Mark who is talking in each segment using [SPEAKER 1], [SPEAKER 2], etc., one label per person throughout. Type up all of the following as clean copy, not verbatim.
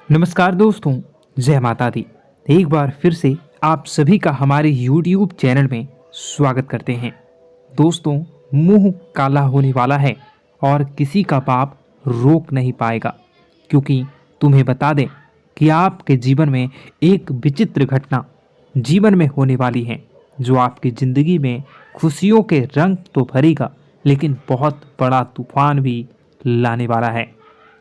[SPEAKER 1] नमस्कार दोस्तों, जय माता दी। एक बार फिर से आप सभी का हमारे YouTube चैनल में स्वागत करते हैं। दोस्तों, मुंह काला होने वाला है और किसी का पाप रोक नहीं पाएगा, क्योंकि तुम्हें बता दें कि आपके जीवन में एक विचित्र घटना जीवन में होने वाली है, जो आपकी ज़िंदगी में खुशियों के रंग तो भरेगा, लेकिन बहुत बड़ा तूफान भी लाने वाला है।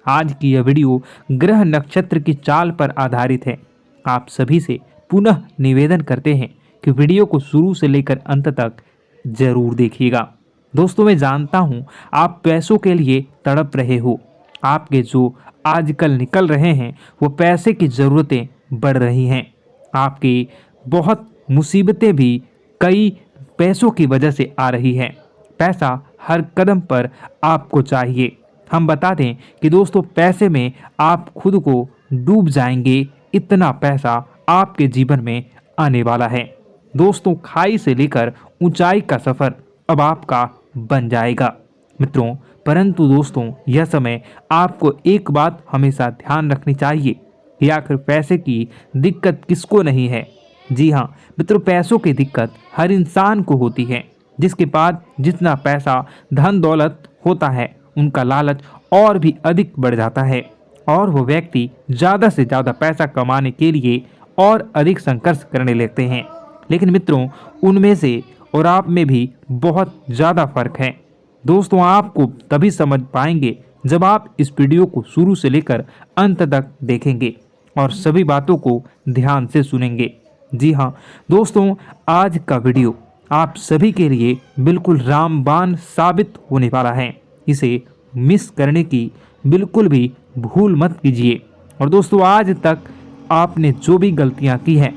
[SPEAKER 1] आज की यह वीडियो ग्रह नक्षत्र की चाल पर आधारित है। आप सभी से पुनः निवेदन करते हैं कि वीडियो को शुरू से लेकर अंत तक जरूर देखिएगा। दोस्तों, मैं जानता हूं आप पैसों के लिए तड़प रहे हो। आपके जो आजकल निकल रहे हैं वो पैसे की ज़रूरतें बढ़ रही हैं। आपकी बहुत मुसीबतें भी कई पैसों की वजह से आ रही हैं। पैसा हर कदम पर आपको चाहिए। हम बता दें कि दोस्तों, पैसे में आप खुद को डूब जाएंगे, इतना पैसा आपके जीवन में आने वाला है। दोस्तों, खाई से लेकर ऊंचाई का सफ़र अब आपका बन जाएगा मित्रों। परंतु दोस्तों, यह समय आपको एक बात हमेशा ध्यान रखनी चाहिए कि आखिर पैसे की दिक्कत किसको नहीं है। जी हाँ मित्रों, पैसों की दिक्कत हर इंसान को होती है। जिसके पास जितना पैसा धन दौलत होता है, उनका लालच और भी अधिक बढ़ जाता है और वो व्यक्ति ज़्यादा से ज़्यादा पैसा कमाने के लिए और अधिक संघर्ष करने लगते हैं। लेकिन मित्रों, उनमें से और आप में भी बहुत ज़्यादा फर्क है। दोस्तों, आपको तभी समझ पाएंगे जब आप इस वीडियो को शुरू से लेकर अंत तक देखेंगे और सभी बातों को ध्यान से सुनेंगे। जी हाँ दोस्तों, आज का वीडियो आप सभी के लिए बिल्कुल रामबाण साबित होने वाला है। इसे मिस करने की बिल्कुल भी भूल मत कीजिए। और दोस्तों, आज तक आपने जो भी गलतियां की हैं,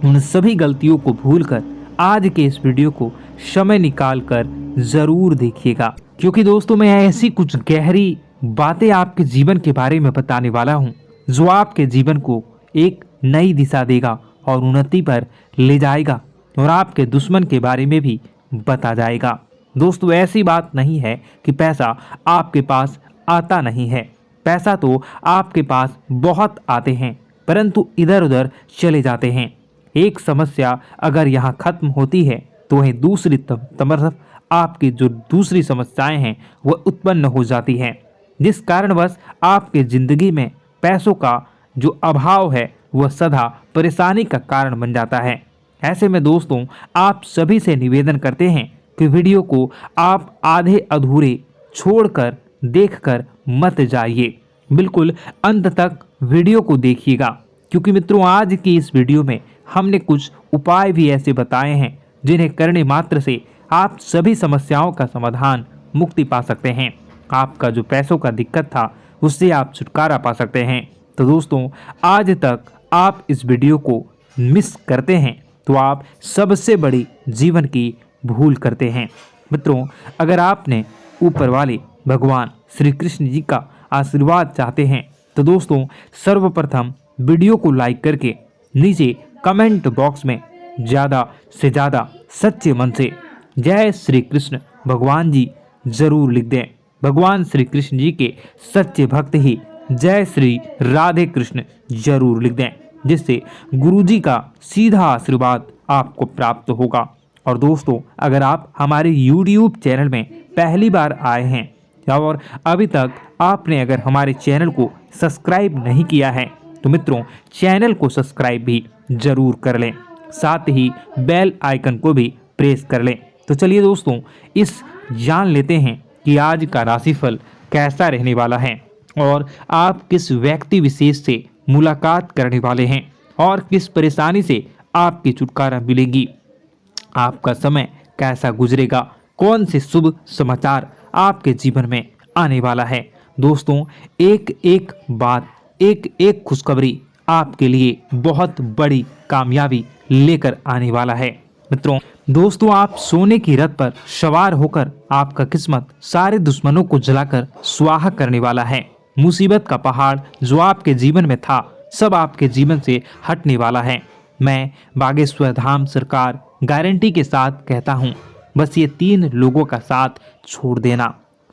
[SPEAKER 1] उन सभी गलतियों को भूलकर आज के इस वीडियो को समय निकाल कर ज़रूर देखिएगा, क्योंकि दोस्तों, मैं ऐसी कुछ गहरी बातें आपके जीवन के बारे में बताने वाला हूं, जो आपके जीवन को एक नई दिशा देगा और उन्नति पर ले जाएगा और आपके दुश्मन के बारे में भी बता जाएगा। दोस्तों, ऐसी बात नहीं है कि पैसा आपके पास आता नहीं है। पैसा तो आपके पास बहुत आते हैं, परंतु इधर उधर चले जाते हैं। एक समस्या अगर यहाँ खत्म होती है तो वहीं दूसरी तरफ आपकी जो दूसरी समस्याएं हैं वह उत्पन्न हो जाती हैं, जिस कारणवश आपके ज़िंदगी में पैसों का जो अभाव है वह सदा परेशानी का कारण बन जाता है। ऐसे में दोस्तों, आप सभी से निवेदन करते हैं कि वीडियो को आप आधे अधूरे छोड़कर देखकर मत जाइए। बिल्कुल अंत तक वीडियो को देखिएगा, क्योंकि मित्रों, आज की इस वीडियो में हमने कुछ उपाय भी ऐसे बताए हैं जिन्हें करने मात्र से आप सभी समस्याओं का समाधान मुक्ति पा सकते हैं। आपका जो पैसों का दिक्कत था उससे आप छुटकारा पा सकते हैं। तो दोस्तों, आज तक आप इस वीडियो को मिस करते हैं तो आप सबसे बड़ी जीवन की भूल करते हैं। मित्रों, अगर आपने ऊपर वाले भगवान श्री कृष्ण जी का आशीर्वाद चाहते हैं तो दोस्तों, सर्वप्रथम वीडियो को लाइक करके नीचे कमेंट बॉक्स में ज़्यादा से ज़्यादा सच्चे मन से जय श्री कृष्ण भगवान जी जरूर लिख दें। भगवान श्री कृष्ण जी के सच्चे भक्त ही जय श्री राधे कृष्ण जरूर लिख दें, जिससे गुरु जी का सीधा आशीर्वाद आपको प्राप्त होगा। और दोस्तों, अगर आप हमारे YouTube चैनल में पहली बार आए हैं और अभी तक आपने अगर हमारे चैनल को सब्सक्राइब नहीं किया है तो मित्रों, चैनल को सब्सक्राइब भी ज़रूर कर लें, साथ ही बेल आइकन को भी प्रेस कर लें। तो चलिए दोस्तों, इस जान लेते हैं कि आज का राशिफल कैसा रहने वाला है और आप किस व्यक्ति विशेष से मुलाकात करने वाले हैं और किस परेशानी से आपकी छुटकारा मिलेगी। आपका समय कैसा गुजरेगा, कौन से शुभ समाचार आपके जीवन में आने वाला है। दोस्तों, एक एक बात, एक एक खुशखबरी आपके लिए बहुत बड़ी कामयाबी लेकर आने वाला है। मित्रों, दोस्तों, आप सोने की रथ पर सवार होकर आपका किस्मत सारे दुश्मनों को जलाकर स्वाहा करने वाला है। मुसीबत का पहाड़ जो आपके जीवन में था, सब आपके जीवन से हटने वाला है। मैं बागेश्वर धाम सरकार गारंटी के साथ कहता हूँ, बस ये 3 लोगों का साथ छोड़ देना,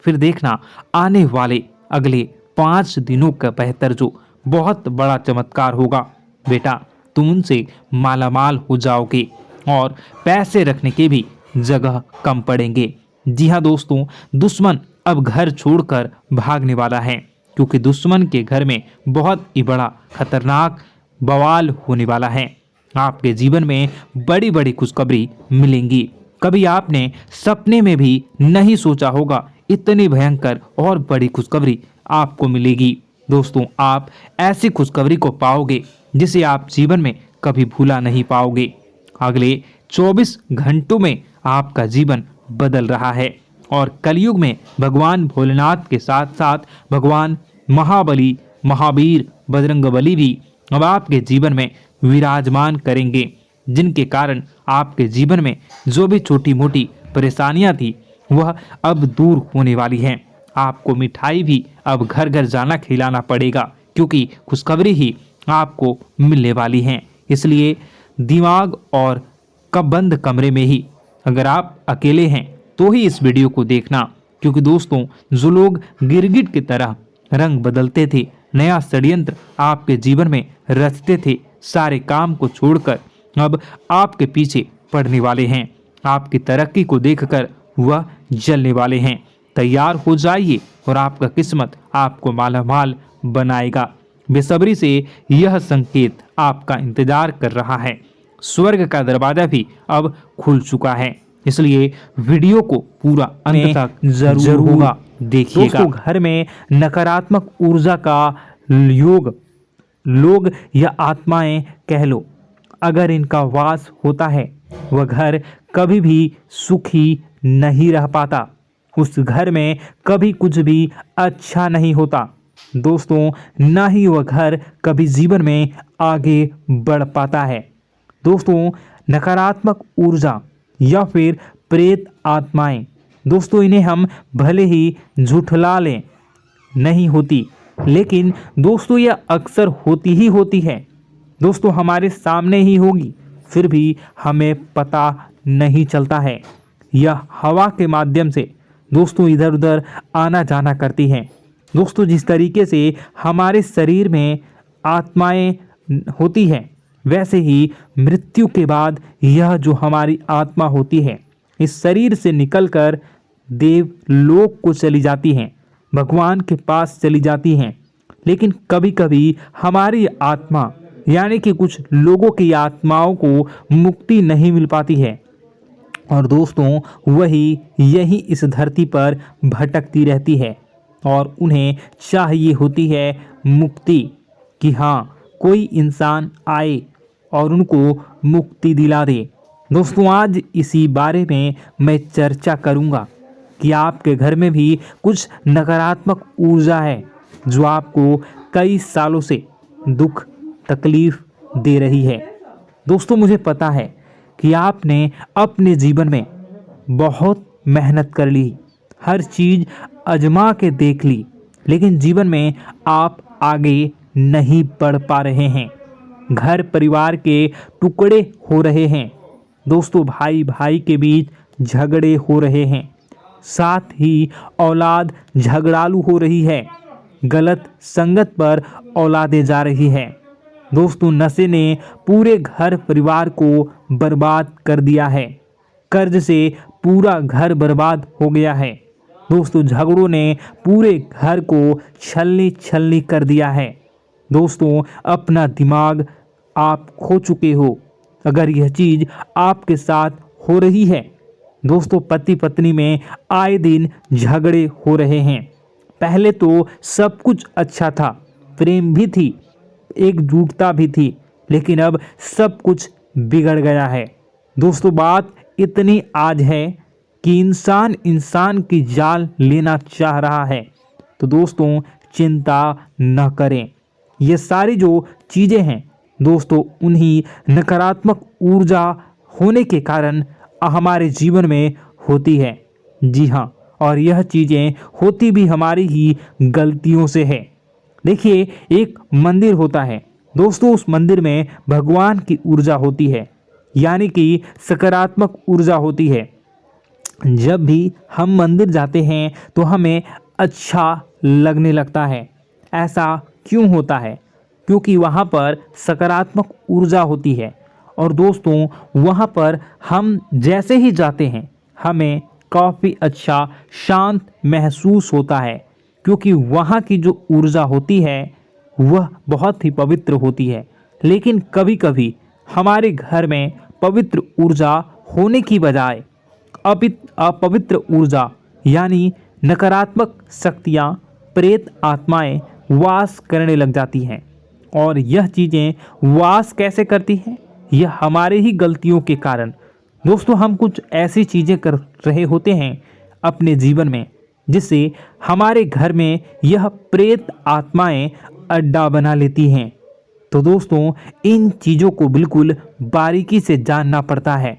[SPEAKER 1] फिर देखना आने वाले अगले 5 दिनों का बेहतर जो बहुत बड़ा चमत्कार होगा। बेटा, तुम उनसे मालामाल हो जाओगे और पैसे रखने के भी जगह कम पड़ेंगे। जी हाँ दोस्तों, दुश्मन अब घर छोड़कर भागने वाला है, क्योंकि दुश्मन के घर में बहुत ही बड़ा खतरनाक बवाल होने वाला है। आपके जीवन में बड़ी बड़ी खुशखबरी मिलेंगी। कभी आपने सपने में भी नहीं सोचा होगा इतनी भयंकर और बड़ी खुशखबरी आपको मिलेगी। दोस्तों, आप ऐसी खुशखबरी को पाओगे जिसे आप जीवन में कभी भूला नहीं पाओगे। अगले 24 घंटों में आपका जीवन बदल रहा है और कलयुग में भगवान भोलेनाथ के साथ साथ भगवान महाबली, महावीर, बजरंगबली भी अब आपके जीवन में विराजमान करेंगे, जिनके कारण आपके जीवन में जो भी छोटी मोटी परेशानियां थी वह अब दूर होने वाली हैं। आपको मिठाई भी अब घर घर जाना खिलाना पड़ेगा, क्योंकि खुशखबरी ही आपको मिलने वाली हैं। इसलिए दिमाग और बंद कमरे में ही, अगर आप अकेले हैं तो ही इस वीडियो को देखना, क्योंकि दोस्तों जो लोग गिरगिट की तरह रंग बदलते थे, नया षड्यंत्र आपके जीवन में रचते थे, सारे काम को छोड़कर अब आपके पीछे पड़ने वाले हैं। आपकी तरक्की को देखकर वह जलने वाले हैं। तैयार हो जाइए और आपका किस्मत आपको मालामाल बनाएगा। बेसब्री से यह संकेत आपका इंतजार कर रहा है। स्वर्ग का दरवाजा भी अब खुल चुका है, इसलिए वीडियो को पूरा अंत तक जरूर देखिएगा। दोस्तों, घर में नकारात्मक ऊर्जा का योग, लोग या आत्माएं कह लो, अगर इनका वास होता है वह घर कभी भी सुखी नहीं रह पाता। उस घर में कभी कुछ भी अच्छा नहीं होता दोस्तों, ना ही वह घर कभी जीवन में आगे बढ़ पाता है। दोस्तों, नकारात्मक ऊर्जा या फिर प्रेत आत्माएं, दोस्तों इन्हें हम भले ही झुठला लें नहीं होती, लेकिन दोस्तों यह अक्सर होती ही होती है। दोस्तों, हमारे सामने ही होगी, फिर भी हमें पता नहीं चलता है। यह हवा के माध्यम से दोस्तों इधर उधर आना जाना करती हैं। दोस्तों, जिस तरीके से हमारे शरीर में आत्माएं होती हैं, वैसे ही मृत्यु के बाद यह जो हमारी आत्मा होती है इस शरीर से निकलकर देवलोक को चली जाती हैं, भगवान के पास चली जाती हैं। लेकिन कभी कभी हमारी आत्मा यानी कि कुछ लोगों की आत्माओं को मुक्ति नहीं मिल पाती है और दोस्तों वही यही इस धरती पर भटकती रहती है और उन्हें चाहिए होती है मुक्ति, कि हाँ कोई इंसान आए और उनको मुक्ति दिला दे। दोस्तों, आज इसी बारे में मैं चर्चा करूंगा कि आपके घर में भी कुछ नकारात्मक ऊर्जा है जो आपको कई सालों से दुख तकलीफ दे रही है। दोस्तों, मुझे पता है कि आपने अपने जीवन में बहुत मेहनत कर ली, हर चीज़ आजमा के देख ली, लेकिन जीवन में आप आगे नहीं बढ़ पा रहे हैं। घर परिवार के टुकड़े हो रहे हैं। दोस्तों, भाई भाई के बीच झगड़े हो रहे हैं, साथ ही औलाद झगड़ालू हो रही है, गलत संगत पर औलादें जा रही है। दोस्तों, नशे ने पूरे घर परिवार को बर्बाद कर दिया है, कर्ज से पूरा घर बर्बाद हो गया है। दोस्तों, झगड़ों ने पूरे घर को छलनी छलनी कर दिया है। दोस्तों, अपना दिमाग आप खो चुके हो अगर यह चीज़ आपके साथ हो रही है। दोस्तों, पति पत्नी में आए दिन झगड़े हो रहे हैं। पहले तो सब कुछ अच्छा था, प्रेम भी थी, एकजुटता भी थी, लेकिन अब सब कुछ बिगड़ गया है। दोस्तों, बात इतनी आज है कि इंसान इंसान की जान लेना चाह रहा है। तो दोस्तों, चिंता न करें। ये सारी जो चीज़ें हैं दोस्तों, उन्हीं नकारात्मक ऊर्जा होने के कारण हमारे जीवन में होती है। जी हाँ, और यह चीज़ें होती भी हमारी ही गलतियों से है। देखिए, एक मंदिर होता है दोस्तों, उस मंदिर में भगवान की ऊर्जा होती है, यानी कि सकारात्मक ऊर्जा होती है। जब भी हम मंदिर जाते हैं तो हमें अच्छा लगने लगता है। ऐसा क्यों होता है? क्योंकि वहाँ पर सकारात्मक ऊर्जा होती है। और दोस्तों वहाँ पर हम जैसे ही जाते हैं हमें काफ़ी अच्छा शांत महसूस होता है, क्योंकि वहाँ की जो ऊर्जा होती है वह बहुत ही पवित्र होती है। लेकिन कभी कभी हमारे घर में पवित्र ऊर्जा होने की बजाय अपवित्र ऊर्जा यानी नकारात्मक शक्तियाँ, प्रेत आत्माएं वास करने लग जाती हैं। और यह चीज़ें वास कैसे करती हैं? यह हमारे ही गलतियों के कारण। दोस्तों हम कुछ ऐसी चीज़ें कर रहे होते हैं अपने जीवन में जिससे हमारे घर में यह प्रेत आत्माएं अड्डा बना लेती हैं। तो दोस्तों इन चीज़ों को बिल्कुल बारीकी से जानना पड़ता है।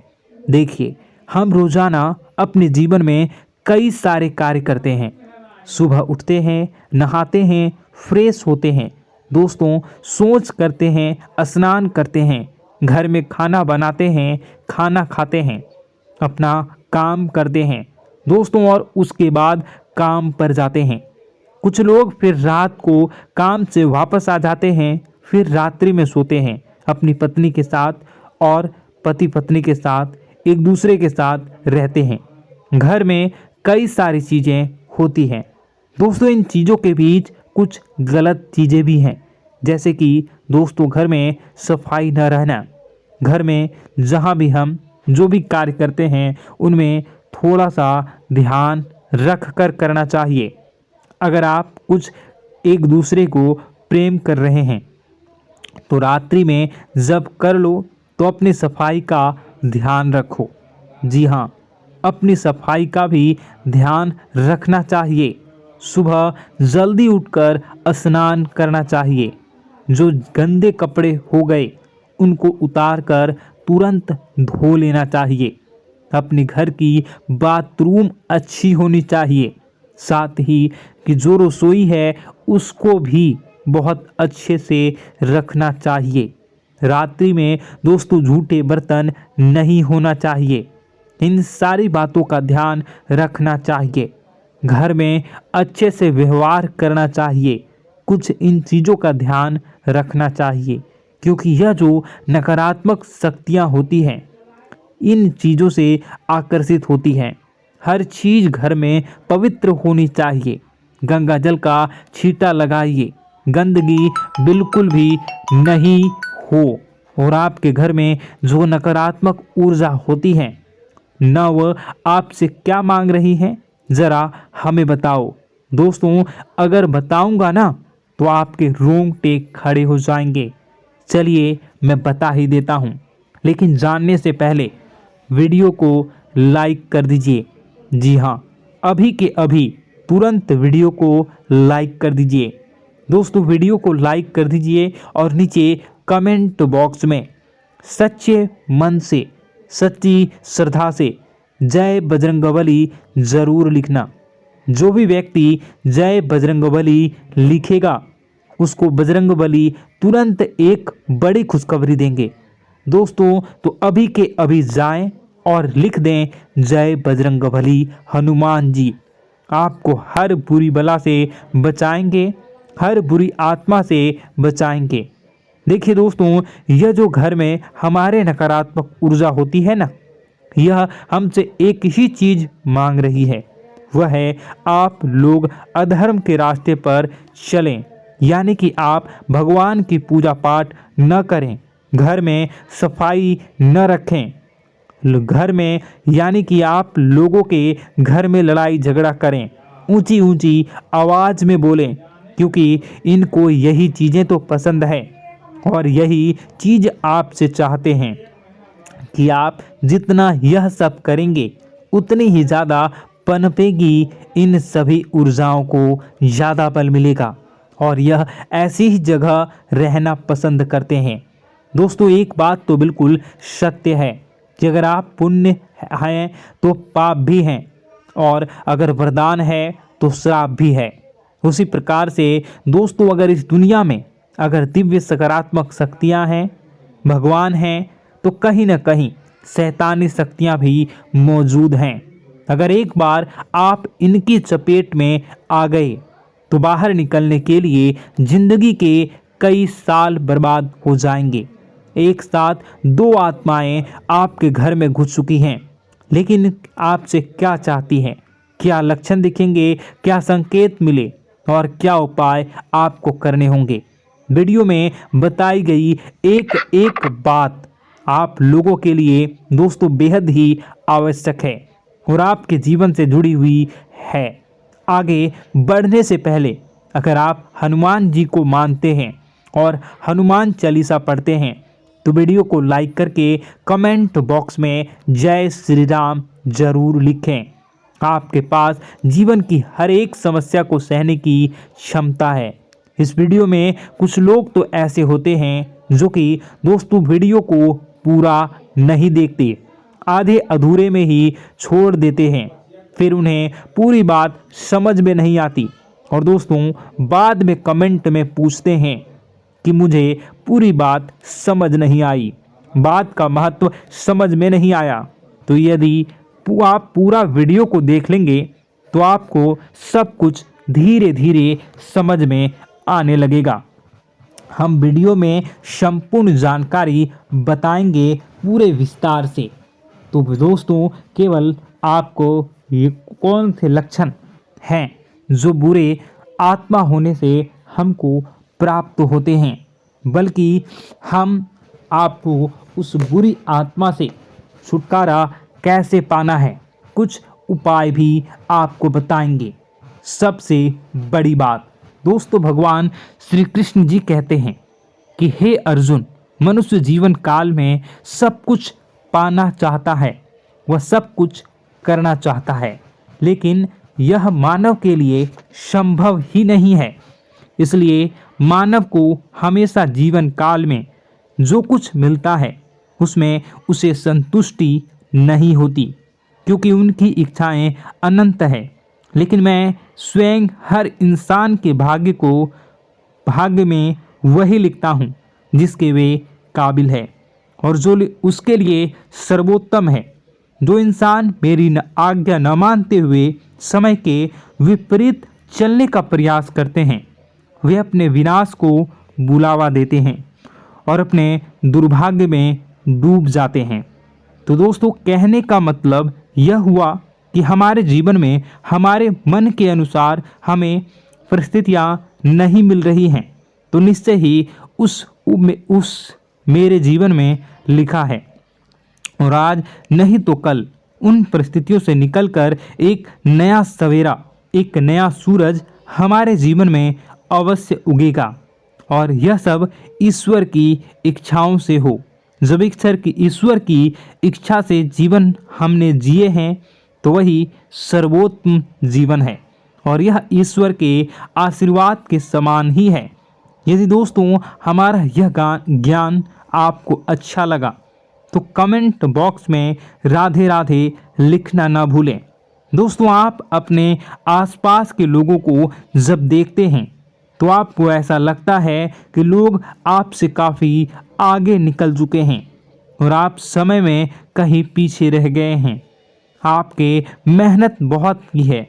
[SPEAKER 1] देखिए हम रोज़ाना अपने जीवन में कई सारे कार्य करते हैं। सुबह उठते हैं, नहाते हैं, फ्रेश होते हैं, दोस्तों सोच करते हैं, स्नान करते हैं, घर में खाना बनाते हैं, खाना खाते हैं, अपना काम करते हैं दोस्तों, और उसके बाद काम पर जाते हैं। कुछ लोग फिर रात को काम से वापस आ जाते हैं, फिर रात्रि में सोते हैं अपनी पत्नी के साथ, और पति पत्नी के साथ एक दूसरे के साथ रहते हैं। घर में कई सारी चीज़ें होती हैं दोस्तों। इन चीज़ों के बीच कुछ गलत चीज़ें भी हैं, जैसे कि दोस्तों घर में सफाई न रहना। घर में जहाँ भी हम जो भी कार्य करते हैं उनमें थोड़ा सा ध्यान रख कर करना चाहिए। अगर आप कुछ एक दूसरे को प्रेम कर रहे हैं तो रात्रि में जब कर लो तो अपनी सफाई का ध्यान रखो। जी हाँ, अपनी सफाई का भी ध्यान रखना चाहिए। सुबह जल्दी उठकर स्नान करना चाहिए। जो गंदे कपड़े हो गए उनको उतार कर तुरंत धो लेना चाहिए। अपने घर की बाथरूम अच्छी होनी चाहिए। साथ ही कि जो रसोई है उसको भी बहुत अच्छे से रखना चाहिए। रात्रि में दोस्तों झूठे बर्तन नहीं होना चाहिए। इन सारी बातों का ध्यान रखना चाहिए। घर में अच्छे से व्यवहार करना चाहिए। कुछ इन चीज़ों का ध्यान रखना चाहिए, क्योंकि यह जो नकारात्मक शक्तियाँ होती हैं इन चीज़ों से आकर्षित होती हैं। हर चीज़ घर में पवित्र होनी चाहिए। गंगा जल का छींटा लगाइए, गंदगी बिल्कुल भी नहीं हो। और आपके घर में जो नकारात्मक ऊर्जा होती है न वह आपसे क्या मांग रही है, ज़रा हमें बताओ। दोस्तों अगर बताऊंगा ना तो आपके रोंगटे खड़े हो जाएंगे। चलिए मैं बता ही देता हूँ, लेकिन जानने से पहले वीडियो को लाइक कर दीजिए। जी हाँ, अभी के अभी तुरंत वीडियो को लाइक कर दीजिए। दोस्तों वीडियो को लाइक कर दीजिए और नीचे कमेंट बॉक्स में सच्चे मन से, सच्ची श्रद्धा से जय बजरंगबली ज़रूर लिखना। जो भी व्यक्ति जय बजरंगबली लिखेगा उसको बजरंगबली तुरंत एक बड़ी खुशखबरी देंगे। दोस्तों तो अभी के अभी जाएं और लिख दें जय बजरंगबली हनुमान जी। आपको हर बुरी बला से बचाएंगे, हर बुरी आत्मा से बचाएंगे। देखिए दोस्तों, यह जो घर में हमारे नकारात्मक ऊर्जा होती है ना, यह हमसे एक ही चीज़ मांग रही है, वह है आप लोग अधर्म के रास्ते पर चलें, यानी कि आप भगवान की पूजा पाठ न करें, घर में सफाई न रखें, घर में यानी कि आप लोगों के घर में लड़ाई झगड़ा करें, ऊंची ऊंची आवाज़ में बोलें, क्योंकि इनको यही चीज़ें तो पसंद है और यही चीज़ आपसे चाहते हैं कि आप जितना यह सब करेंगे उतनी ही ज़्यादा पनपेगी इन सभी ऊर्जाओं को ज़्यादा बल मिलेगा और यह ऐसी ही जगह रहना पसंद करते हैं। दोस्तों एक बात तो बिल्कुल सत्य है कि अगर आप पुण्य हैं तो पाप भी हैं, और अगर वरदान है तो श्राप भी है। उसी प्रकार से दोस्तों अगर इस दुनिया में अगर दिव्य सकारात्मक शक्तियां हैं, भगवान हैं, तो कहीं ना कहीं शैतानी शक्तियां भी मौजूद हैं। अगर एक बार आप इनकी चपेट में आ गए तो बाहर निकलने के लिए जिंदगी के कई साल बर्बाद हो जाएंगे। एक साथ दो आत्माएं आपके घर में घुस चुकी हैं, लेकिन आपसे क्या चाहती हैं, क्या लक्षण दिखेंगे, क्या संकेत मिले और क्या उपाय आपको करने होंगे। वीडियो में बताई गई एक एक बात आप लोगों के लिए दोस्तों बेहद ही आवश्यक है और आपके जीवन से जुड़ी हुई है। आगे बढ़ने से पहले अगर आप हनुमान जी को मानते हैं और हनुमान चालीसा पढ़ते हैं तो वीडियो को लाइक करके कमेंट बॉक्स में जय श्री राम जरूर लिखें। आपके पास जीवन की हर एक समस्या को सहने की क्षमता है। इस वीडियो में कुछ लोग तो ऐसे होते हैं जो कि दोस्तों वीडियो को पूरा नहीं देखते, आधे अधूरे में ही छोड़ देते हैं, फिर उन्हें पूरी बात समझ में नहीं आती और दोस्तों बाद में कमेंट में पूछते हैं कि मुझे पूरी बात समझ नहीं आई, बात का महत्व समझ में नहीं आया। तो यदि आप पूरा वीडियो को देख लेंगे तो आपको सब कुछ धीरे धीरे समझ में आने लगेगा। हम वीडियो में संपूर्ण जानकारी बताएंगे पूरे विस्तार से। तो दोस्तों केवल आपको ये कौन से लक्षण हैं जो बुरे आत्मा होने से हमको प्राप्त होते हैं, बल्कि हम आपको उस बुरी आत्मा से छुटकारा कैसे पाना है, कुछ उपाय भी आपको बताएंगे। सबसे बड़ी बात दोस्तों, भगवान श्री कृष्ण जी कहते हैं कि हे अर्जुन, मनुष्य जीवन काल में सब कुछ पाना चाहता है, वह सब कुछ करना चाहता है, लेकिन यह मानव के लिए संभव ही नहीं है। इसलिए मानव को हमेशा जीवन काल में जो कुछ मिलता है उसमें उसे संतुष्टि नहीं होती, क्योंकि उनकी इच्छाएं अनंत है। लेकिन मैं स्वयं हर इंसान के भाग्य में वही लिखता हूँ जिसके वे काबिल है और जो उसके लिए सर्वोत्तम है। जो इंसान मेरी आज्ञा न मानते हुए समय के विपरीत चलने का प्रयास करते हैं, वे अपने विनाश को बुलावा देते हैं और अपने दुर्भाग्य में डूब जाते हैं। तो दोस्तों कहने का मतलब यह हुआ कि हमारे जीवन में हमारे मन के अनुसार हमें परिस्थितियां नहीं मिल रही हैं, तो निश्चय ही उस मेरे जीवन में लिखा है और आज नहीं तो कल उन परिस्थितियों से निकलकर एक नया सवेरा, एक नया सूरज हमारे जीवन में अवश्य उगेगा। और यह सब ईश्वर की इच्छाओं से हो। जब ईश्वर की इच्छा से जीवन हमने जिए हैं तो वही सर्वोत्तम जीवन है और यह ईश्वर के आशीर्वाद के समान ही है। यदि दोस्तों हमारा यह ज्ञान आपको अच्छा लगा तो कमेंट बॉक्स में राधे राधे लिखना ना भूलें। दोस्तों आप अपने आसपास के लोगों को जब देखते हैं तो आपको ऐसा लगता है कि लोग आपसे काफ़ी आगे निकल चुके हैं और आप समय में कहीं पीछे रह गए हैं। आपके मेहनत बहुत की है,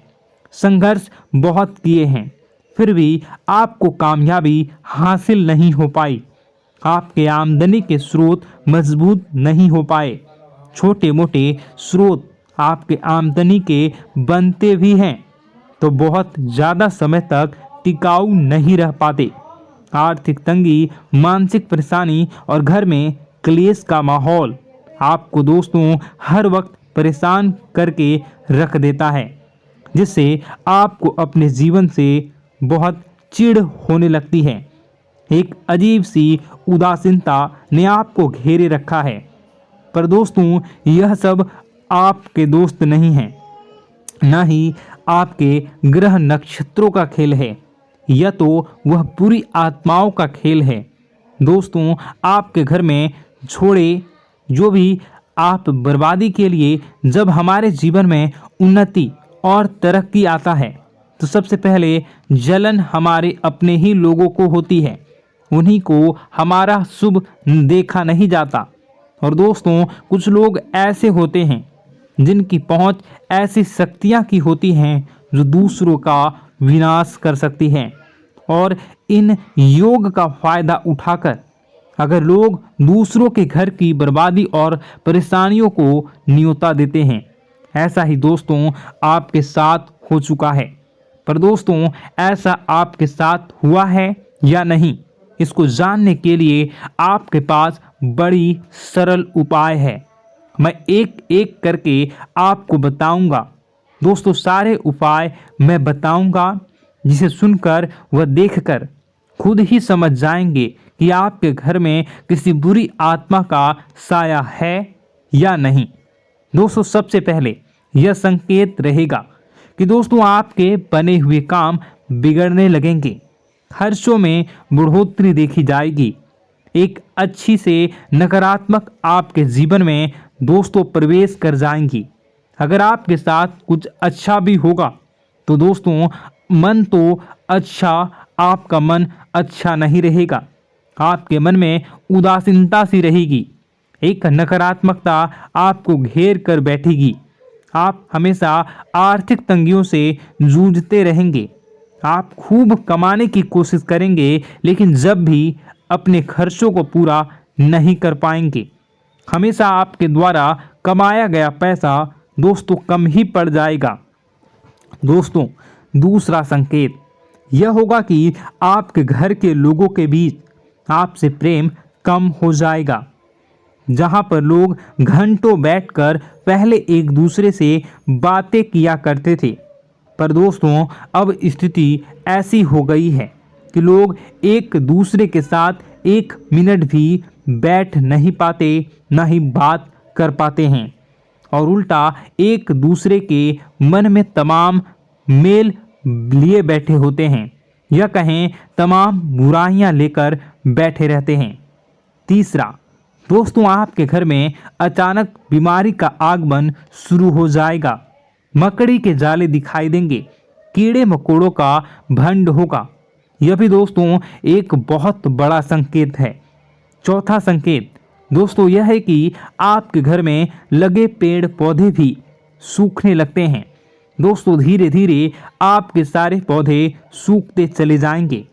[SPEAKER 1] संघर्ष बहुत किए हैं, फिर भी आपको कामयाबी हासिल नहीं हो पाई। आपके आमदनी के स्रोत मजबूत नहीं हो पाए। छोटे मोटे स्रोत आपके आमदनी के बनते भी हैं तो बहुत ज़्यादा समय तक टिकाऊ नहीं रह पाते। आर्थिक तंगी, मानसिक परेशानी और घर में क्लेश का माहौल आपको दोस्तों हर वक्त परेशान करके रख देता है, जिससे आपको अपने जीवन से बहुत चिढ़ होने लगती है। एक अजीब सी उदासीनता ने आपको घेरे रखा है। पर दोस्तों यह सब आपके दोस्त नहीं हैं, न ही आपके ग्रह नक्षत्रों का खेल है, यह तो वह बुरी आत्माओं का खेल है। दोस्तों आपके घर में छोड़े जो भी आप बर्बादी के लिए जब हमारे जीवन में उन्नति और तरक्की आता है तो सबसे पहले जलन हमारे अपने ही लोगों को होती है, उन्हीं को हमारा शुभ देखा नहीं जाता। और दोस्तों कुछ लोग ऐसे होते हैं जिनकी पहुंच ऐसी शक्तियां की होती हैं जो दूसरों का विनाश कर सकती हैं। और इन योग का फायदा उठाकर अगर लोग दूसरों के घर की बर्बादी और परेशानियों को न्योता देते हैं, ऐसा ही दोस्तों आपके साथ हो चुका है। पर दोस्तों ऐसा आपके साथ हुआ है या नहीं, इसको जानने के लिए आपके पास बड़ी सरल उपाय है। मैं एक एक करके आपको बताऊंगा। दोस्तों सारे उपाय मैं बताऊंगा, जिसे सुनकर व देखकर खुद ही समझ जाएंगे कि आपके घर में किसी बुरी आत्मा का साया है या नहीं। दोस्तों सबसे पहले यह संकेत रहेगा कि दोस्तों आपके बने हुए काम बिगड़ने लगेंगे, खर्चों में बढ़ोतरी देखी जाएगी, एक अच्छी से नकारात्मक आपके जीवन में दोस्तों प्रवेश कर जाएंगी। अगर आपके साथ कुछ अच्छा भी होगा तो दोस्तों मन तो अच्छा, आपका मन अच्छा नहीं रहेगा। आपके मन में उदासीनता सी रहेगी, एक नकारात्मकता आपको घेर कर बैठेगी। आप हमेशा आर्थिक तंगियों से जूझते रहेंगे। आप खूब कमाने की कोशिश करेंगे, लेकिन जब भी अपने खर्चों को पूरा नहीं कर पाएंगे। हमेशा आपके द्वारा कमाया गया पैसा दोस्तों कम ही पड़ जाएगा। दोस्तों दूसरा संकेत यह होगा कि आपके घर के लोगों के बीच आपसे प्रेम कम हो जाएगा। जहां पर लोग घंटों बैठकर पहले एक दूसरे से बातें किया करते थे, पर दोस्तों अब स्थिति ऐसी हो गई है कि लोग एक दूसरे के साथ एक मिनट भी बैठ नहीं पाते, न ही बात कर पाते हैं, और उल्टा एक दूसरे के मन में तमाम मेल लिए बैठे होते हैं, या कहें तमाम बुराइयां लेकर बैठे रहते हैं। तीसरा दोस्तों आपके घर में अचानक बीमारी का आगमन शुरू हो जाएगा। मकड़ी के जाले दिखाई देंगे, कीड़े मकोड़ों का भंड होगा। यह भी दोस्तों एक बहुत बड़ा संकेत है। चौथा संकेत दोस्तों यह है कि आपके घर में लगे पेड़ पौधे भी सूखने लगते हैं। दोस्तों धीरे धीरे आपके सारे पौधे सूखते चले जाएंगे।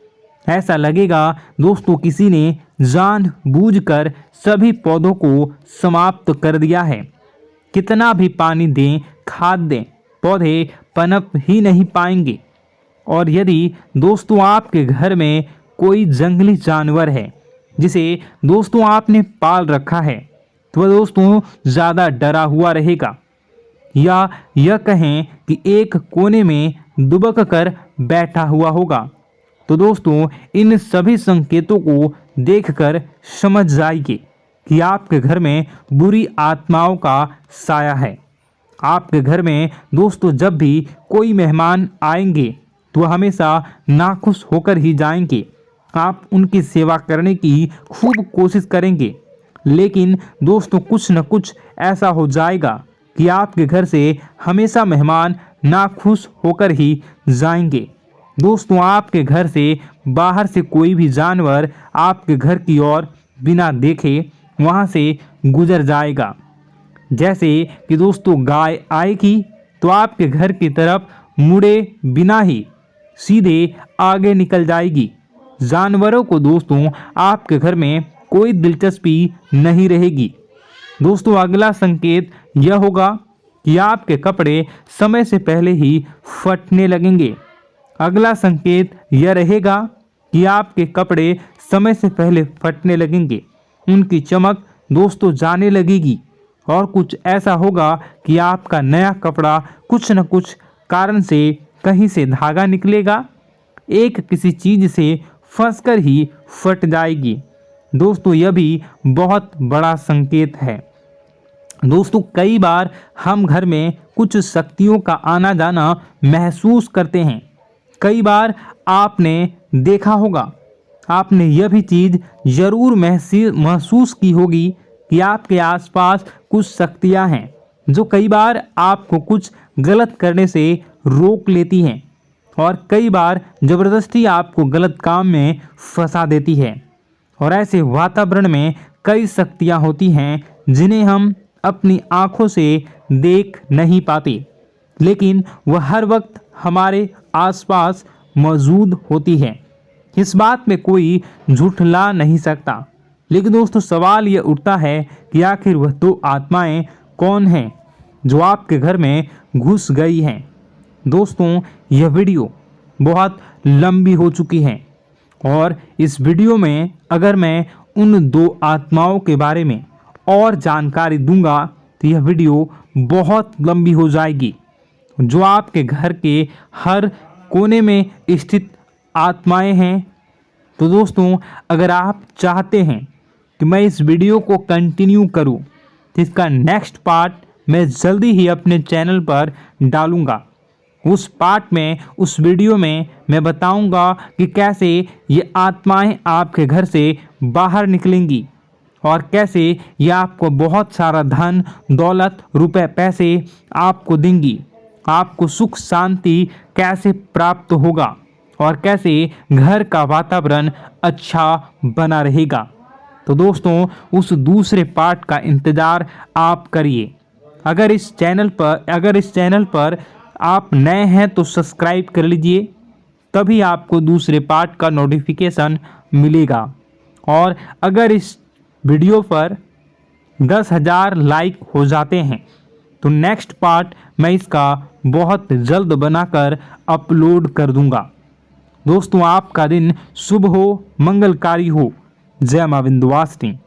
[SPEAKER 1] ऐसा लगेगा दोस्तों किसी ने जानबूझकर सभी पौधों को समाप्त कर दिया है। कितना भी पानी दें, खाद दें, पौधे पनप ही नहीं पाएंगे। और यदि दोस्तों आपके घर में कोई जंगली जानवर है जिसे दोस्तों आपने पाल रखा है, तो वह दोस्तों ज़्यादा डरा हुआ रहेगा, या यह कहें कि एक कोने में दुबक कर बैठा हुआ होगा, तो दोस्तों इन सभी संकेतों को देखकर समझ जाइए कि आपके घर में बुरी आत्माओं का साया है। आपके घर में दोस्तों जब भी कोई मेहमान आएंगे तो हमेशा नाखुश होकर ही जाएंगे। आप उनकी सेवा करने की खूब कोशिश करेंगे, लेकिन दोस्तों कुछ न कुछ ऐसा हो जाएगा कि आपके घर से हमेशा मेहमान नाखुश होकर ही जाएंगे। दोस्तों आपके घर से बाहर से कोई भी जानवर आपके घर की ओर बिना देखे वहां से गुजर जाएगा। जैसे कि दोस्तों गाय आएगी तो आपके घर की तरफ मुड़े बिना ही सीधे आगे निकल जाएगी। जानवरों को दोस्तों आपके घर में कोई दिलचस्पी नहीं रहेगी। दोस्तों अगला संकेत यह होगा कि आपके कपड़े समय से पहले ही फटने लगेंगे। अगला संकेत यह रहेगा कि आपके कपड़े समय से पहले फटने लगेंगे, उनकी चमक दोस्तों जाने लगेगी, और कुछ ऐसा होगा कि आपका नया कपड़ा कुछ न कुछ कारण से कहीं से धागा निकलेगा, एक किसी चीज से फंसकर ही फट जाएगी। दोस्तों यह भी बहुत बड़ा संकेत है। दोस्तों कई बार हम घर में कुछ शक्तियों का आना जाना महसूस करते हैं। कई बार आपने देखा होगा, आपने यह भी चीज़ जरूर महसूस की होगी कि आपके आसपास कुछ शक्तियां हैं जो कई बार आपको कुछ गलत करने से रोक लेती हैं, और कई बार ज़बरदस्ती आपको गलत काम में फंसा देती है। और ऐसे वातावरण में कई शक्तियां होती हैं जिन्हें हम अपनी आँखों से देख नहीं पाते, लेकिन वह हर वक्त हमारे आसपास मौजूद होती है। इस बात में कोई झूठला नहीं सकता। लेकिन दोस्तों सवाल यह उठता है कि आखिर वह दो आत्माएं कौन हैं जो आपके घर में घुस गई हैं। दोस्तों यह वीडियो बहुत लंबी हो चुकी है और इस वीडियो में अगर मैं उन दो आत्माओं के बारे में और जानकारी दूंगा तो यह वीडियो बहुत लंबी हो जाएगी। जो आपके घर के हर कोने में स्थित आत्माएं हैं। तो दोस्तों अगर आप चाहते हैं कि मैं इस वीडियो को कंटिन्यू करूं तो इसका नेक्स्ट पार्ट मैं जल्दी ही अपने चैनल पर डालूंगा। उस पार्ट में, उस वीडियो में मैं बताऊंगा कि कैसे ये आत्माएं आपके घर से बाहर निकलेंगी और कैसे ये आपको बहुत सारा धन दौलत रुपए पैसे आपको देंगी, आपको सुख शांति कैसे प्राप्त होगा और कैसे घर का वातावरण अच्छा बना रहेगा। तो दोस्तों उस दूसरे पार्ट का इंतज़ार आप करिए। अगर इस चैनल पर आप नए हैं तो सब्सक्राइब कर लीजिए, तभी आपको दूसरे पार्ट का नोटिफिकेशन मिलेगा। और अगर इस वीडियो पर 10,000 लाइक हो जाते हैं तो नेक्स्ट पार्ट मैं इसका बहुत जल्द बनाकर अपलोड कर दूंगा। दोस्तों आपका दिन शुभ हो, मंगलकारी हो। जय मां विंध्यवासिनी।